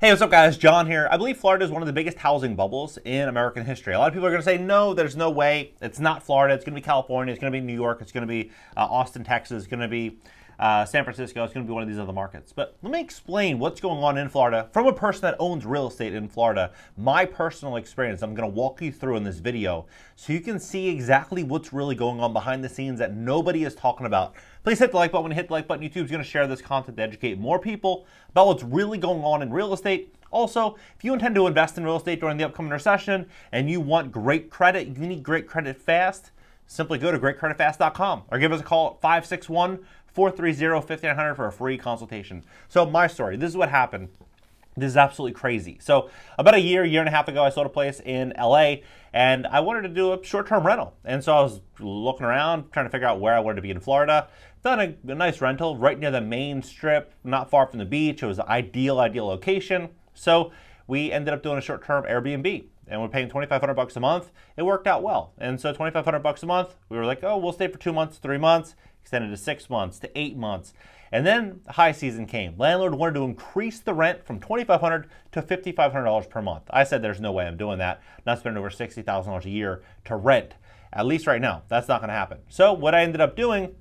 Hey, what's up guys? John here. I believe Florida is one of the biggest housing bubbles in American history. A lot of people are going to say, no, there's no way. It's not Florida. It's going to be California. It's going to be New York. It's going to be Austin, Texas. It's going to be San Francisco. It's going to be one of these other markets. But let me explain what's going on in Florida from a person that owns real estate in Florida. My personal experience, I'm going to walk you through in this video so you can see exactly what's really going on behind the scenes that nobody is talking about. Please hit the like button. When you hit the like button, YouTube's going to share this content to educate more people about what's really going on in real estate. Also, if you intend to invest in real estate during the upcoming recession and you want great credit, you need great credit fast, simply go to GreatCreditFast.com or give us a call at 561-430-5900 for a free consultation. So my story, this is what happened. This is absolutely crazy. So about a year and a half ago, I sold a place in LA and I wanted to do a short-term rental. And so I was looking around, trying to figure out where I wanted to be in Florida. Found a nice rental right near the main strip, not far from the beach. It was an ideal location. So we ended up doing a short-term Airbnb and we're paying $2,500 a month. It worked out well. And so $2,500 a month, we were like, oh, we'll stay for 2 months, 3 months, extended to 6 months, to 8 months. And then the high season came. Landlord wanted to increase the rent from $2,500 to $5,500 per month. I said, there's no way I'm doing that. Not spending over $60,000 a year to rent, at least right now. That's not gonna happen. So what I ended up doing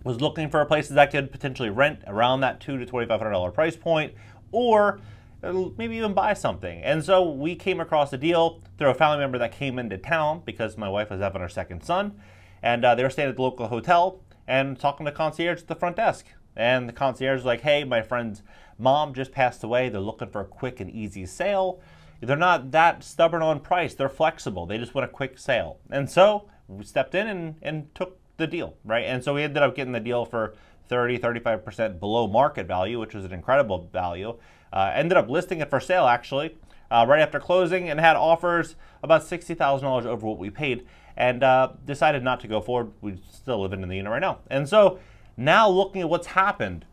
was looking for places that could potentially rent around that $2,000 to $2,500 price point, or maybe even buy something. And so we came across a deal through a family member that came into town because my wife was having her second son, and they were staying at the local hotel and talking to concierge at the front desk. And the concierge was like, hey, my friend's mom just passed away. They're looking for a quick and easy sale. They're not that stubborn on price. They're flexible. They just want a quick sale. And so we stepped in and took the deal, right? And so we ended up getting the deal for 35% below market value, which was an incredible value. Ended up listing it for sale actually right after closing and had offers about $60,000 over what we paid, and decided not to go forward. We're still living in the unit right now. And so now looking at what's happened,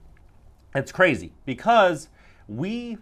it's crazy because when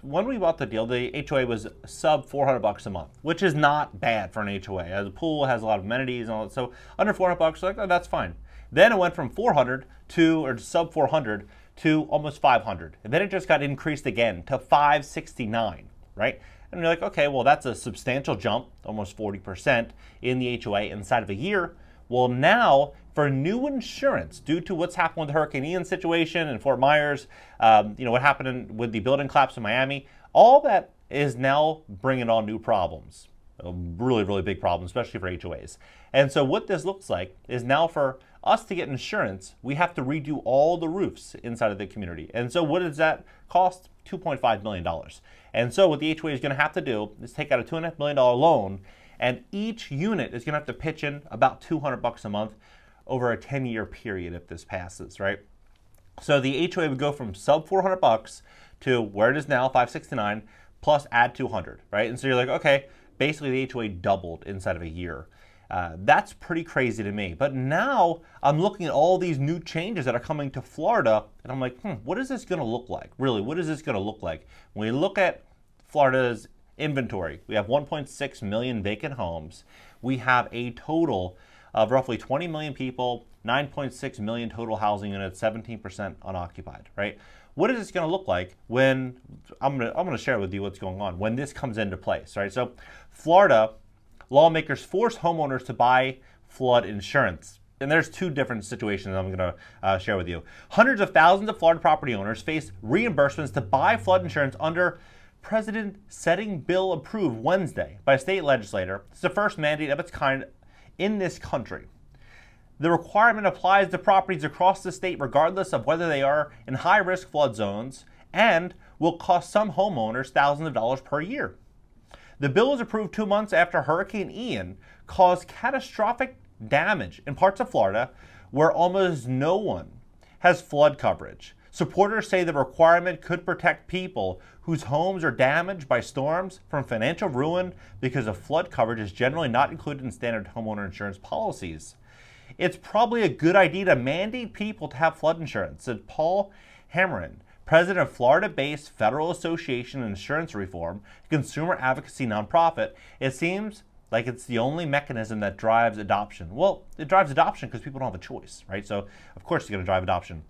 we bought the deal, the HOA was sub $400 a month, which is not bad for an HOA. The pool has a lot of amenities and all that, so under $400, like, oh, that's fine. Then it went from 400 to, or sub 400 to almost 500. And then it just got increased again to 569, right? And you're like, okay, well, that's a substantial jump, almost 40% in the HOA inside of a year. Well, now for new insurance, due to what's happened with the Hurricane Ian situation in Fort Myers, what happened with the building collapse in Miami, all that is now bringing on new problems. Really, really big problems, especially for HOAs. And so what this looks like is now for us to get insurance, we have to redo all the roofs inside of the community. And so what does that cost? $2.5 million. And so what the HOA is gonna have to do is take out a $2.5 million loan, and each unit is gonna have to pitch in about $200 a month over a 10-year period if this passes, right? So the HOA would go from sub $400 to where it is now, $569, plus add $200, right? And so you're like, okay, basically the HOA doubled inside of a year. That's pretty crazy to me. But now I'm looking at all these new changes that are coming to Florida, and I'm like, what is this going to look like? Really, what is this going to look like? When we look at Florida's inventory, we have 1.6 million vacant homes. We have a total of roughly 20 million people, 9.6 million total housing units, 17% unoccupied, right? What is this going to look like when, I'm going to share with you what's going on when this comes into place, right? So Florida lawmakers force homeowners to buy flood insurance. And there's two different situations I'm going to share with you. Hundreds of thousands of Florida property owners face reimbursements to buy flood insurance under President setting bill approved Wednesday by a state legislator. It's the first mandate of its kind in this country. The requirement applies to properties across the state regardless of whether they are in high-risk flood zones, and will cost some homeowners thousands of dollars per year. The bill was approved 2 months after Hurricane Ian caused catastrophic damage in parts of Florida where almost no one has flood coverage. Supporters say the requirement could protect people whose homes are damaged by storms from financial ruin because of flood coverage is generally not included in standard homeowner insurance policies. It's probably a good idea to mandate people to have flood insurance, said Paul Hamrin, president of Florida-based Federal Association of Insurance Reform, a consumer advocacy nonprofit. It seems like it's the only mechanism that drives adoption. Well, it drives adoption because people don't have a choice, right? So, of course, it's going to drive adoption.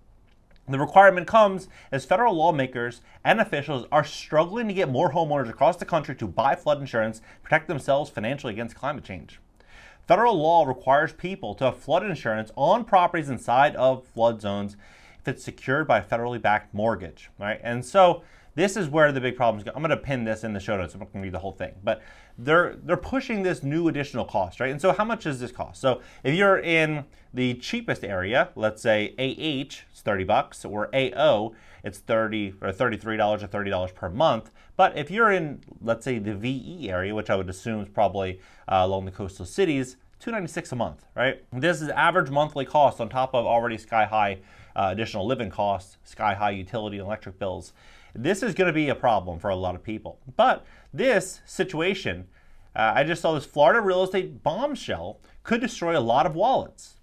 The requirement comes as federal lawmakers and officials are struggling to get more homeowners across the country to buy flood insurance, protect themselves financially against climate change. Federal law requires people to have flood insurance on properties inside of flood zones if it's secured by a federally backed mortgage, right? And so this is where the big problems go. I'm going to pin this in the show notes. I'm not going to read the whole thing, but they're pushing this new additional cost, right? And so how much does this cost? So if you're in the cheapest area, let's say AH, it's $30, or AO, it's $30 or $33 or $30 per month. But if you're in, let's say, the VE area, which I would assume is probably along the coastal cities, $296 a month, right? This is average monthly cost on top of already sky-high additional living costs, sky-high utility and electric bills. This is going to be a problem for a lot of people. But this situation, I just saw this Florida real estate bombshell could destroy a lot of wallets.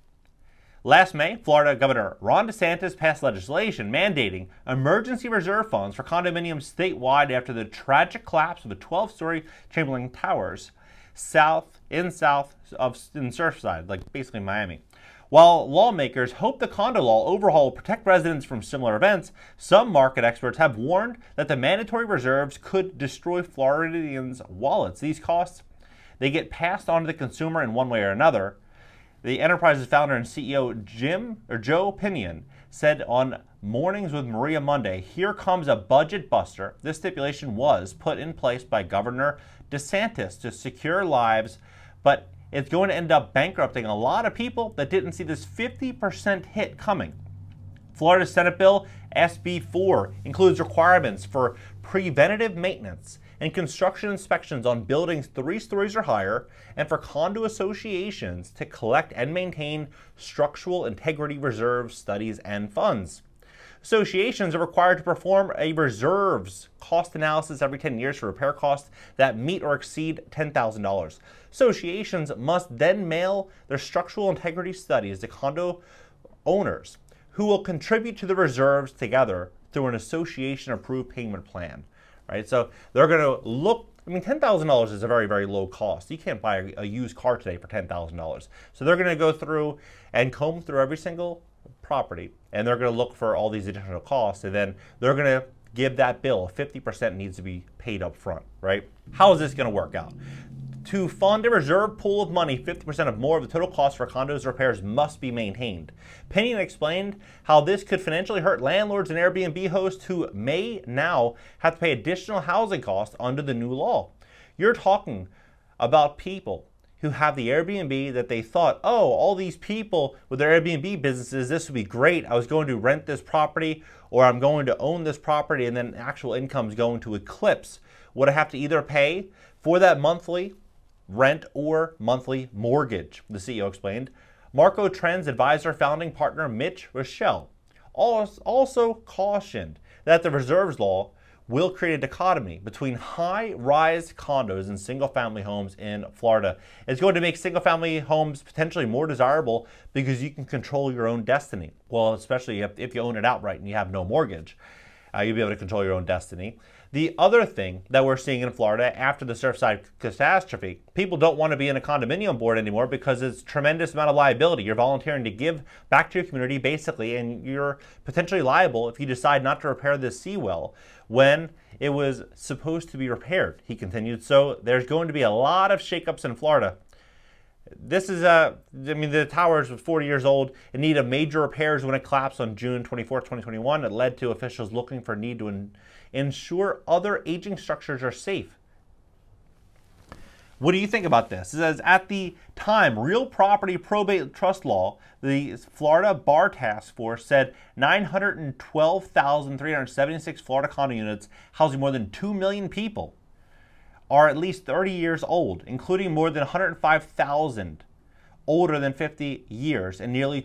Last May, Florida Governor Ron DeSantis passed legislation mandating emergency reserve funds for condominiums statewide after the tragic collapse of the 12-story Chamberlain Towers in Surfside, like basically Miami. While lawmakers hope the condo law overhaul will protect residents from similar events, some market experts have warned that the mandatory reserves could destroy Floridians' wallets. These costs, they get passed on to the consumer in one way or another. The enterprise's founder and CEO Joe Pinion said on Mornings with Maria Monday, "Here comes a budget buster." This stipulation was put in place by Governor DeSantis to secure lives, but it's going to end up bankrupting a lot of people that didn't see this 50% hit coming. Florida's Senate Bill SB 4 includes requirements for preventative maintenance and construction inspections on buildings 3 stories or higher, and for condo associations to collect and maintain structural integrity reserves, studies, and funds. Associations are required to perform a reserves cost analysis every 10 years for repair costs that meet or exceed $10,000. Associations must then mail their structural integrity studies to condo owners, who will contribute to the reserves together through an association-approved payment plan. Right? So they're going to look, I mean, $10,000 is a very, very low cost. You can't buy a used car today for $10,000. So they're going to go through and comb through every single property, and they're going to look for all these additional costs, and then they're going to give that bill. 50% needs to be paid up front, right? How is this going to work out? To fund a reserve pool of money, 50% of more of the total cost for condos repairs must be maintained. Pinion explained how this could financially hurt landlords and Airbnb hosts who may now have to pay additional housing costs under the new law. You're talking about people who have the Airbnb that they thought, oh, all these people with their Airbnb businesses, this would be great. I was going to rent this property, or I'm going to own this property, and then actual income is going to eclipse what I have to either pay for that monthly rent or monthly mortgage, the CEO explained. Marco Trend's advisor founding partner Mitch Rochelle also cautioned that the reserves law will create a dichotomy between high-rise condos and single-family homes in Florida. It's going to make single-family homes potentially more desirable because you can control your own destiny. Well, especially if you own it outright and you have no mortgage, you'll be able to control your own destiny. The other thing that we're seeing in Florida after the Surfside catastrophe, people don't want to be in a condominium board anymore because it's a tremendous amount of liability. You're volunteering to give back to your community, basically, and you're potentially liable if you decide not to repair this seawall when it was supposed to be repaired, he continued. So there's going to be a lot of shakeups in Florida. This is the towers was 40 years old and needed major repairs when it collapsed on June 24, 2021. It led to officials looking for a need to ensure other aging structures are safe. What do you think about this? It says, at the time, real property probate trust law, the Florida Bar Task Force said 912,376 Florida condo units housing more than 2 million people are at least 30 years old, including more than 105,000 older than 50 years and nearly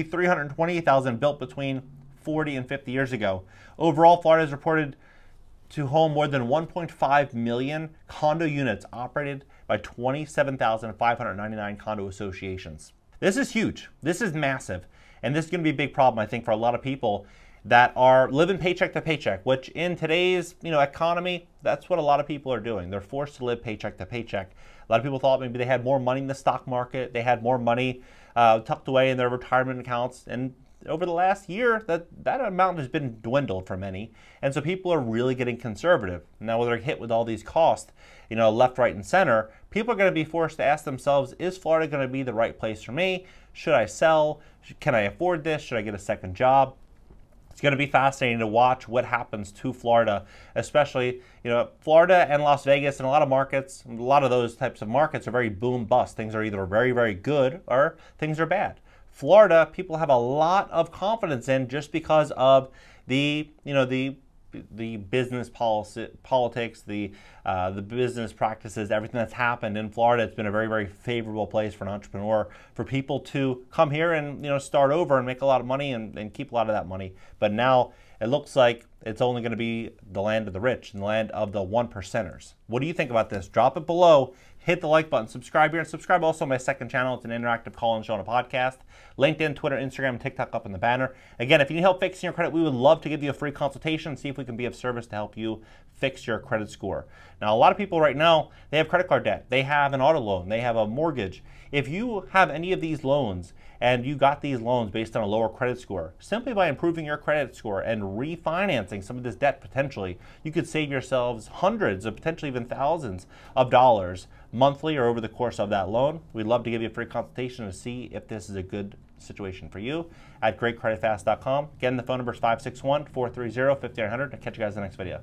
328,000 built between 40 and 50 years ago. Overall, Florida is reported to home more than 1.5 million condo units operated by 27,599 condo associations. This is huge. This is massive. And this is going to be a big problem, I think, for a lot of people that are living paycheck to paycheck, which in today's economy, that's what a lot of people are doing. They're forced to live paycheck to paycheck. A lot of people thought maybe they had more money in the stock market, they had more money tucked away in their retirement accounts, and over the last year, that amount has been dwindled for many. And so people are really getting conservative. Now, when they're hit with all these costs, left, right, and center, people are going to be forced to ask themselves, is Florida going to be the right place for me? Should I sell? Can I afford this? Should I get a second job? It's going to be fascinating to watch what happens to Florida, especially, Florida and Las Vegas and a lot of markets, a lot of those types of markets are very boom bust. Things are either very, very good or things are bad. Florida, people have a lot of confidence in just because of the business politics, the business practices, everything that's happened in Florida. It's been a very, very favorable place for an entrepreneur, for people to come here and start over and make a lot of money and keep a lot of that money. But now it looks like it's only going to be the land of the rich and the land of the one percenters. What do you think about this? Drop it below. Hit the like button, subscribe here, and subscribe also to my second channel. It's an interactive call-in show and a podcast. LinkedIn, Twitter, Instagram, and TikTok up in the banner. Again, if you need help fixing your credit, we would love to give you a free consultation and see if we can be of service to help you fix your credit score. Now, a lot of people right now, they have credit card debt. They have an auto loan. They have a mortgage. If you have any of these loans and you got these loans based on a lower credit score, simply by improving your credit score and refinancing some of this debt potentially, you could save yourselves hundreds of potentially even thousands of dollars monthly or over the course of that loan. We'd love to give you a free consultation to see if this is a good situation for you at GreatCreditFast.com. Again, the phone number is 561-430-5900. I'll catch you guys in the next video.